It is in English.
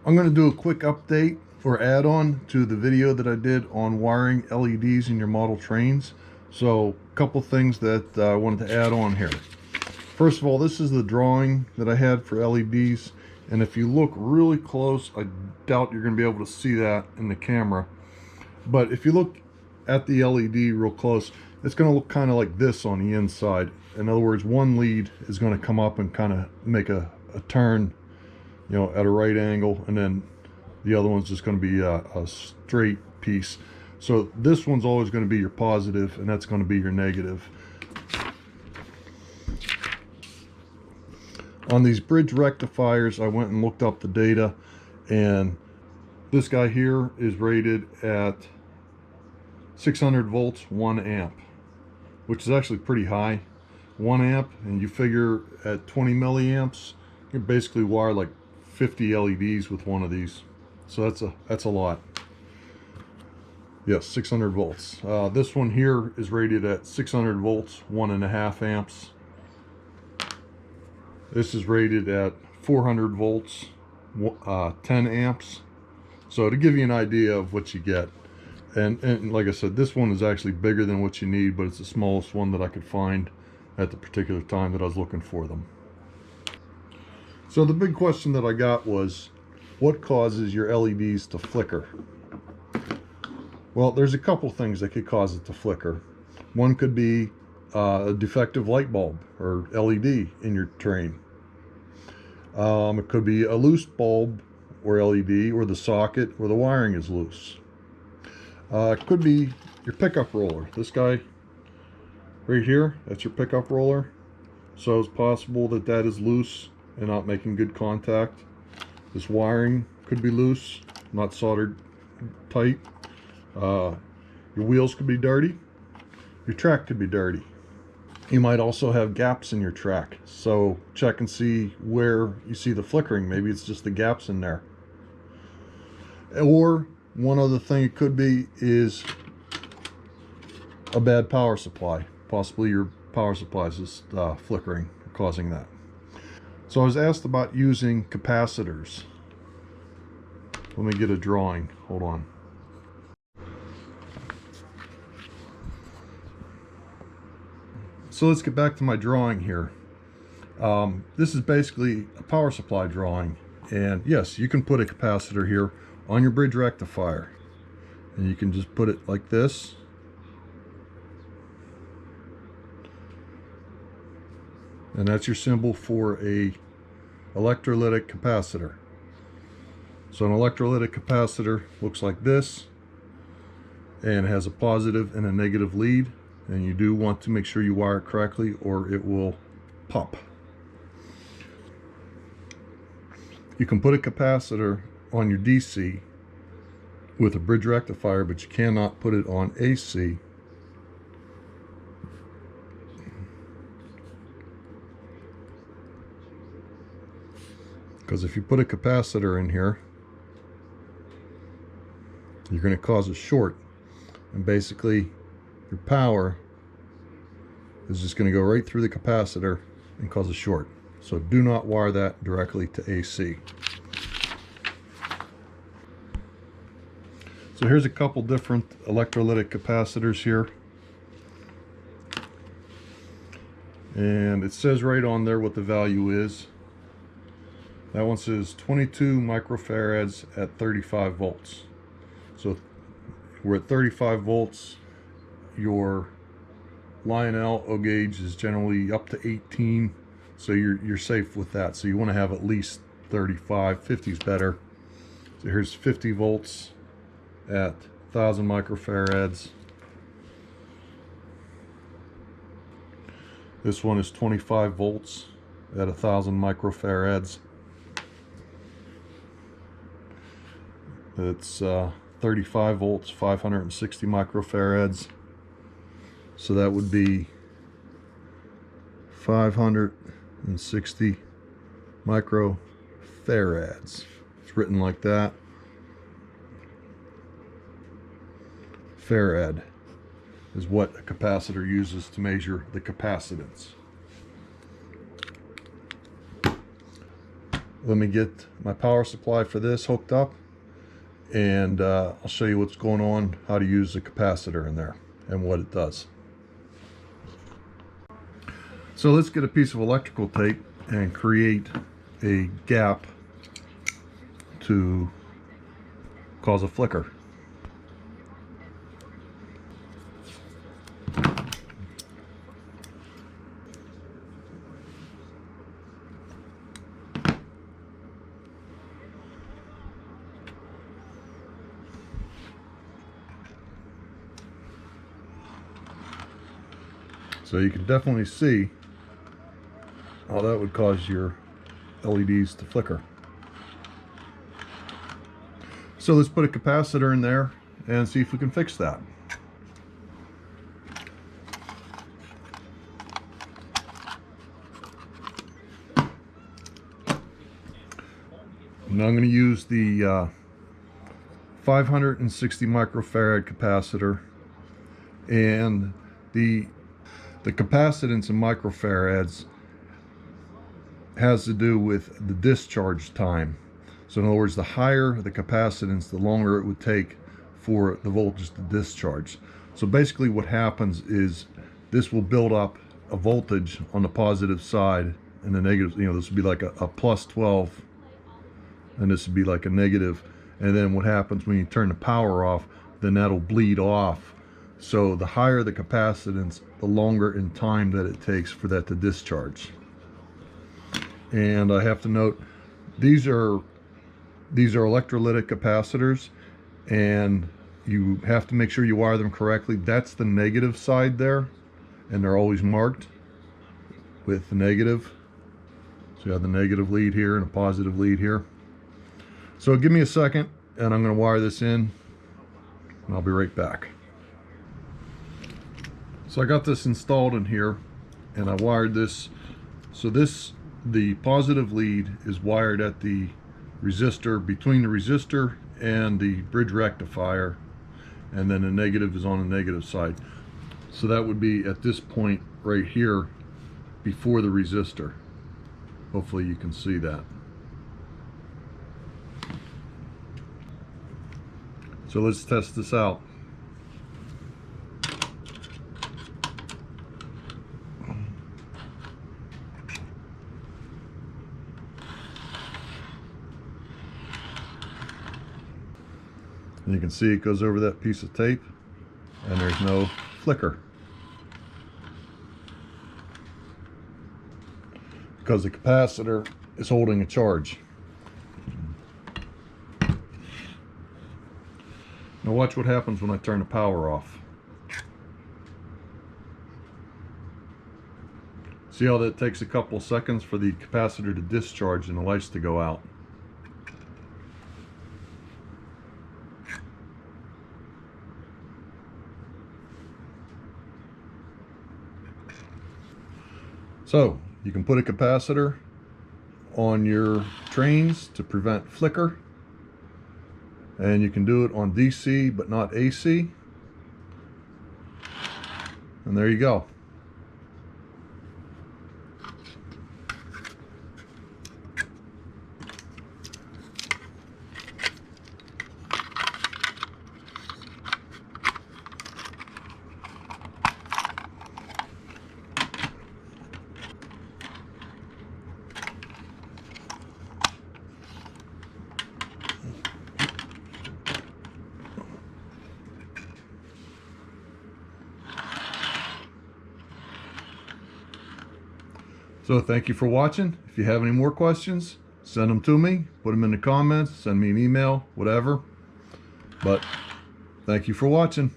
I'm going to do a quick update or add-on to the video that I did on wiring LEDs in your model trains. So a couple things that I wanted to add on here. First of all, this is the drawing that I had for LEDs, and if you look really close, I doubt you're going to be able to see that in the camera, but if you look at the LED real close, it's going to look kind of like this on the inside. In other words, one lead is going to come up and kind of make a turn, you know, at a right angle, and then the other one's just going to be a straight piece. So this one's always going to be your positive, and that's going to be your negative. On these bridge rectifiers, I went and looked up the data, and this guy here is rated at 600 volts 1 amp, which is actually pretty high. 1 amp, and you figure at 20 milliamps you basically wire like 50 LEDs with one of these, so that's a lot. Yes, 600 volts. This one here is rated at 600 volts 1.5 amps. This is rated at 400 volts 10 amps. So to give you an idea of what you get, and like I said, this one is actually bigger than what you need, but it's the smallest one that I could find at the particular time that I was looking for them. So the big question that I got was, what causes your LEDs to flicker? Well, there's a couple things that could cause it to flicker. One could be a defective light bulb or LED in your train. It could be a loose bulb or LED, or the socket or the wiring is loose. It could be your pickup roller. This guy right here, that's your pickup roller. So it's possible that that is loose and not making good contact. This wiring could be loose, not soldered tight. Your wheels could be dirty. Your track could be dirty. You might also have gaps in your track, so check and see where you see the flickering. Maybe it's just the gaps in there. Or one other thing it could be is a bad power supply. Possibly your power supply is just flickering, causing that. So I was asked about using capacitors. Let me get a drawing. Hold on. So let's get back to my drawing here. This is basically a power supply drawing, and yes, you can put a capacitor here on your bridge rectifier, and you can just put it like this, and that's your symbol for a electrolytic capacitor. So an electrolytic capacitor looks like this, and it has a positive and a negative lead, and you do want to make sure you wire it correctly or it will pop. You can put a capacitor on your DC with a bridge rectifier, but you cannot put it on AC. Because if you put a capacitor in here, you're going to cause a short, and basically your power is just going to go right through the capacitor and cause a short. So do not wire that directly to AC. So here's a couple different electrolytic capacitors here, and it says right on there what the value is. That one says 22 microfarads at 35 volts. So we're at 35 volts. Your Lionel O gauge is generally up to 18, so you're safe with that. So you want to have at least 35. 50 is better. So here's 50 volts at 1000 microfarads. This one is 25 volts at 1000 microfarads. It's 35 volts, 560 microfarads. So that would be 560 microfarads. It's written like that. Farad is what a capacitor uses to measure the capacitance. let me get my power supply for this hooked up, and I'll show you what's going on, how to use the capacitor in there and what it does. So let's get a piece of electrical tape and create a gap to cause a flicker. So you can definitely see how that would cause your LEDs to flicker. So let's put a capacitor in there and see if we can fix that. Now I'm going to use the 560 microfarad capacitor, and the capacitance in microfarads has to do with the discharge time. So in other words, the higher the capacitance, the longer it would take for the voltage to discharge. So basically what happens is this will build up a voltage on the positive side, and the negative, this would be like a plus 12, and this would be like a negative. And then what happens when you turn the power off, then that'll bleed off. So the higher the capacitance, the longer in time that it takes for that to discharge. And I have to note, these are electrolytic capacitors, and you have to make sure you wire them correctly. That's the negative side there, and they're always marked with the negative. So you have the negative lead here and a positive lead here. So give me a second, and I'm going to wire this in, and I'll be right back. So I got this installed in here, and I wired this. So the positive lead is wired at the resistor, between the resistor and the bridge rectifier, and then the negative is on the negative side. So that would be at this point right here before the resistor. Hopefully you can see that. So let's test this out. And you can see it goes over that piece of tape, and there's no flicker, because the capacitor is holding a charge. Now watch what happens when I turn the power off. See how that takes a couple seconds for the capacitor to discharge and the lights to go out. So you can put a capacitor on your trains to prevent flicker, and you can do it on DC but not AC, and there you go. So thank you for watching. If you have any more questions, send them to me, put them in the comments, send me an email, whatever. But thank you for watching.